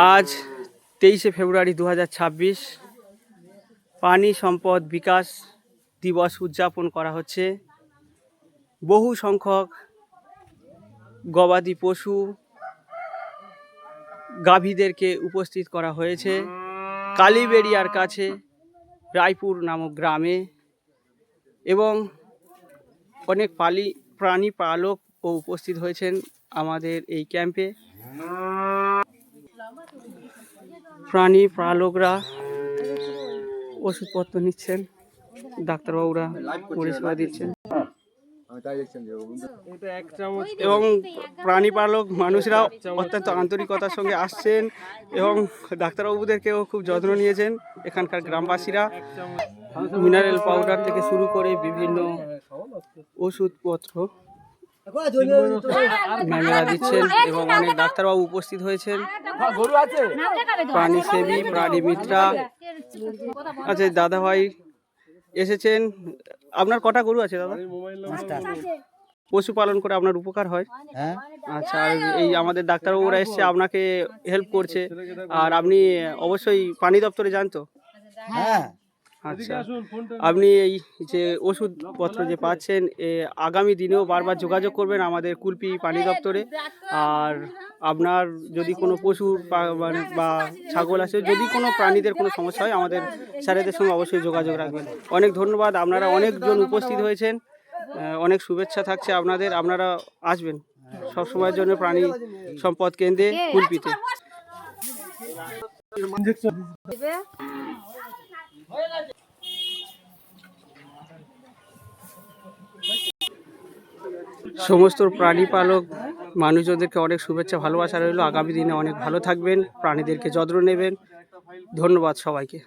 আজ 23শে ফেব্রুয়ারি 2026 প্রাণী সম্পদ বিকাশ দিবস উদযাপন করা হচ্ছে। বহু সংখ্যক গবাদি পশু গাভীদেরকে উপস্থিত করা হয়েছে কালীবেড়িয়ার কাছে রায়পুর নামক গ্রামে, এবং অনেক প্রাণী পালক ও উপস্থিত হয়েছেন আমাদের এই ক্যাম্পে। প্রাণী পালকরা ওষুধপত্র নিচ্ছেন, ডাক্তারবাবুরা পরিষেবা দিচ্ছেন, এবং প্রাণী পালক মানুষরাও অত্যন্ত আন্তরিকতার সঙ্গে আসছেন এবং ডাক্তারবাবুদেরকেও খুব যত্ন নিয়েছেন। এখানকার গ্রামবাসীরা মিনারেল পাউডার থেকে শুরু করে বিভিন্ন ওষুধপত্র ম্যামেরা দিচ্ছেন, এবং অনেক ডাক্তারবাবু উপস্থিত হয়েছেন, প্রাণী সেবী, প্রাণী মিত্রা আছে, দাদাভাই এসেছেন। আপনার কটা গরু আছে দাদা? পশুপালন করে আপনার উপকার হয়? আচ্ছা, আর এই আমাদের ডাক্তারবাবুরা এসছে, আপনাকে হেল্প করছে, আর আপনি অবশ্যই প্রাণী দপ্তরে যান তো? আচ্ছা, আপনি এই যে ওষুধপত্র যে পাচ্ছেন, আগামী দিনেও বারবার যোগাযোগ করবেন আমাদের কুলপি প্রাণী দপ্তরে। আর আপনার যদি কোনো পশুর মানে বা ছাগল আছে, যদি কোনো প্রাণীদের কোনো সমস্যা হয়, আমাদের স্যারেদের সঙ্গে অবশ্যই যোগাযোগ রাখবেন। অনেক ধন্যবাদ, আপনারা অনেকজন উপস্থিত হয়েছেন, অনেক শুভেচ্ছা থাকছে আপনাদের। আপনারা আসবেন সবসময়ের জন্য প্রাণী সম্পদ কেন্দ্রে কুলপিতে। সমস্ত প্রাণী পালক মানুষজনদেরকে অনেক শুভেচ্ছা, ভালোবাসা রইল। আগামী দিনে অনেক ভালো থাকবেন, প্রাণীদেরকে যত্ন নেবেন। ধন্যবাদ সবাইকে।